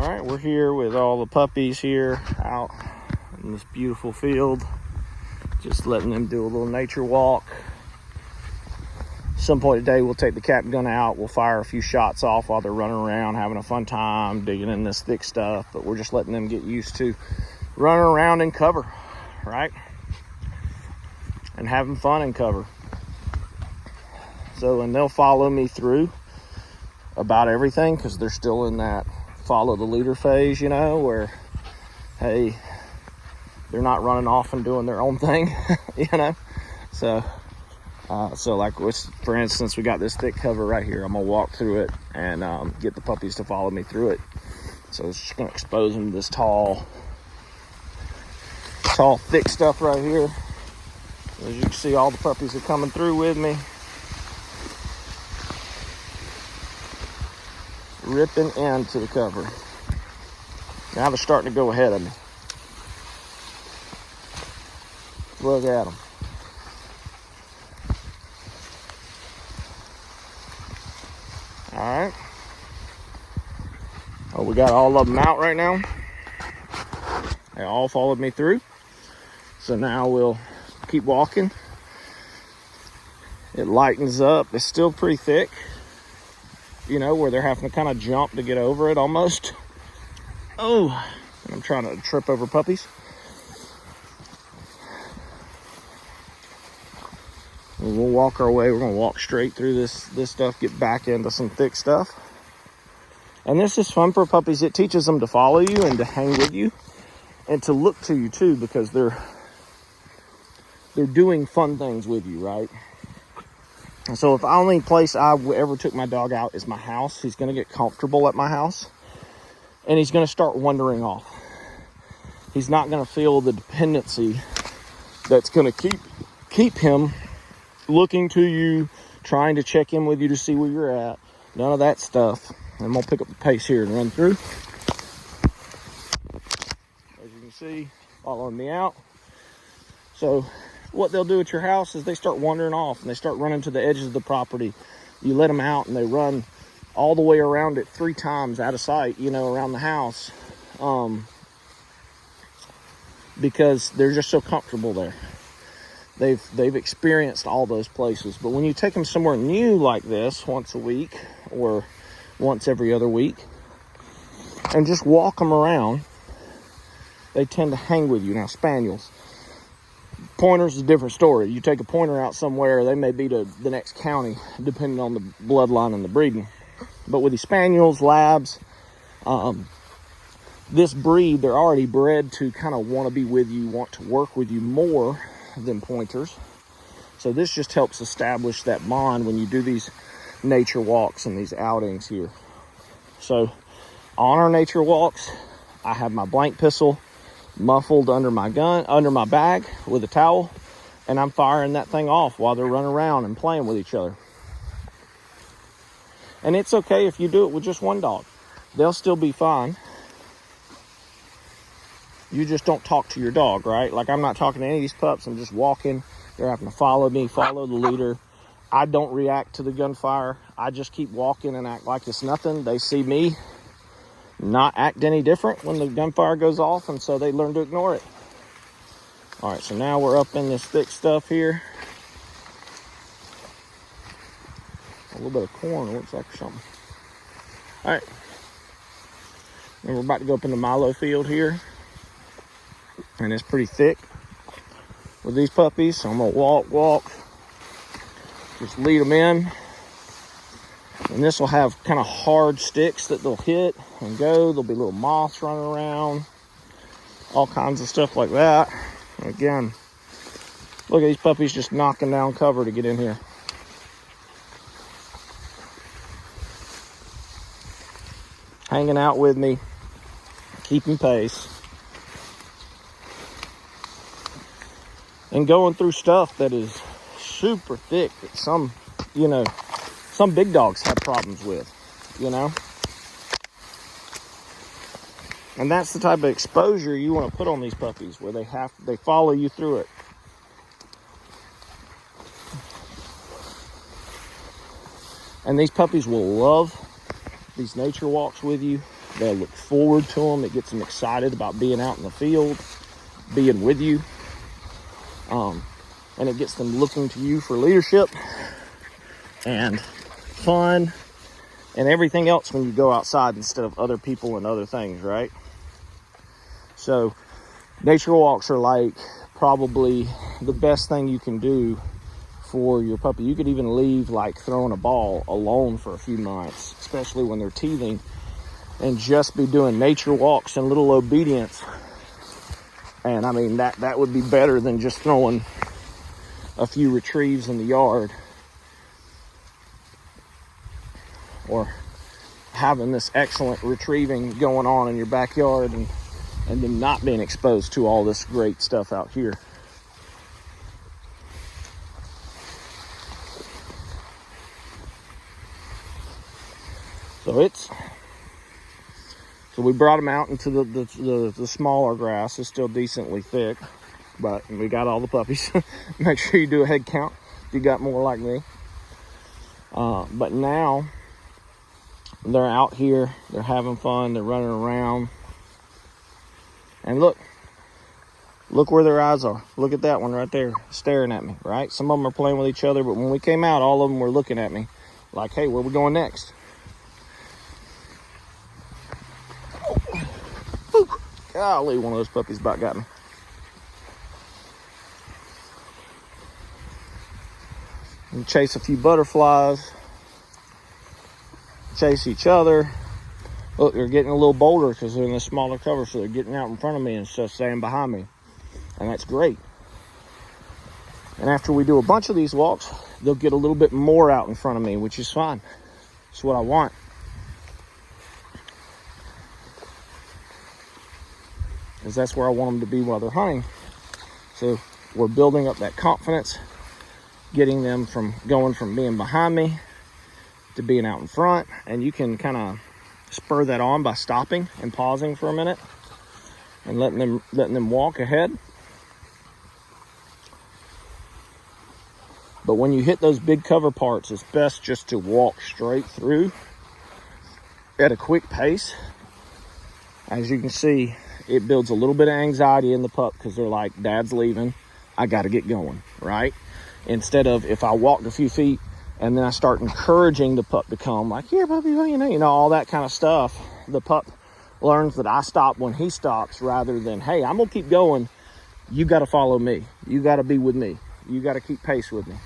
right, we're here with all the puppies here out in this beautiful field. Just letting them do a little nature walk. Some point today we'll take the cap gun out. We'll fire a few shots off while they're running around, having a fun time, digging in this thick stuff. But we're just letting them get used to running around in cover, right? And having fun in cover. So, and they'll follow me through about everything because they're still in that follow the leader phase, you know, where, hey, they're not running off and doing their own thing, you know. So like, for instance, we got this thick cover right here. I'm gonna walk through it and get the puppies to follow me through it. So it's just gonna expose them to this tall, thick stuff right here. As you can see, all the puppies are coming through with me, ripping into the cover. Now they're starting to go ahead of me. Look at them. All right. Oh, we got all of them out right now. They all followed me through. So now we'll keep walking. It lightens up. It's still pretty thick, you know, where they're having to kind of jump to get over it almost. Oh, I'm trying to trip over puppies. We'll walk our way. We're gonna walk straight through this stuff, get back into some thick stuff. And this is fun for puppies. It teaches them to follow you and to hang with you and to look to you too, because they're doing fun things with you, right? And so if the only place I ever took my dog out is my house, he's gonna get comfortable at my house and he's gonna start wandering off. He's not gonna feel the dependency that's gonna keep him looking to you, trying to check in with you to see where you're at. None of that stuff. I'm gonna pick up the pace here and run through. As you can see, following me out. So what they'll do at your house is they start wandering off and they start running to the edges of the property. You let them out and they run all the way around it 3 times out of sight, you know, around the house, because they're just so comfortable there. They've experienced all those places. But when you take them somewhere new like this once a week or once every other week and just walk them around, they tend to hang with you. Now, spaniels, pointers is a different story. You take a pointer out somewhere, they may be to the next county depending on the bloodline and the breeding. But with these spaniels, labs, this breed, they're already bred to kind of want to be with you, want to work with you more than pointers. So this just helps establish that bond when you do these nature walks and these outings here. So on our nature walks, I have my blank pistol muffled under my bag with a towel, and I'm firing that thing off while they're running around and playing with each other. And it's okay if you do it with just one dog. They'll still be fine. You just don't talk to your dog, right? Like, I'm not talking to any of these pups. I'm just walking. They're having to follow me, follow the leader. I don't react to the gunfire. I just keep walking and act like it's nothing. They see me not act any different when the gunfire goes off, and so they learn to ignore it. All right, so now we're up in this thick stuff here. A little bit of corn, it looks like something. All right. And we're about to go up in the Milo field here. And it's pretty thick with these puppies. So I'm gonna walk, just lead them in. And this will have kind of hard sticks that they'll hit and go. There'll be little moths running around, all kinds of stuff like that. And again, look at these puppies just knocking down cover to get in here. Hanging out with me, keeping pace. And going through stuff that is super thick that some big dogs have problems with, you know. And that's the type of exposure you want to put on these puppies, where they follow you through it. And these puppies will love these nature walks with you. They'll look forward to them. It gets them excited about being out in the field, being with you. And it gets them looking to you for leadership and fun and everything else when you go outside instead of other people and other things, right? So nature walks are like probably the best thing you can do for your puppy. You could even leave like throwing a ball alone for a few months, especially when they're teething, and just be doing nature walks and little obedience. And I mean, that would be better than just throwing a few retrieves in the yard or having this excellent retrieving going on in your backyard and then not being exposed to all this great stuff out here. So we brought them out into the smaller grass. It's still decently thick, but we got all the puppies. Make sure you do a head count if you got more like me. But now they're out here, they're having fun, they're running around. And look where their eyes are. Look at that one right there, staring at me, right? Some of them are playing with each other, but when we came out, all of them were looking at me like, hey, where we going next? Oh, golly, one of those puppies about got me. And chase a few butterflies, chase each other. Look, they're getting a little bolder because they're in the smaller cover, so they're getting out in front of me instead of staying behind me. And that's great. And after we do a bunch of these walks, they'll get a little bit more out in front of me, which is fine. It's what I want. Because that's where I want them to be while they're hunting. So we're building up that confidence, getting them from going from being behind me to being out in front. And you can kind of spur that on by stopping and pausing for a minute and letting them walk ahead. But when you hit those big cover parts, it's best just to walk straight through at a quick pace. As you can see, it builds a little bit of anxiety in the pup because they're like, Dad's leaving, I got to get going, right? Instead of if I walked a few feet and then I start encouraging the pup to come, like, here, puppy, you know, all that kind of stuff. The pup learns that I stop when he stops rather than, hey, I'm going to keep going. You got to follow me. You got to be with me. You got to keep pace with me.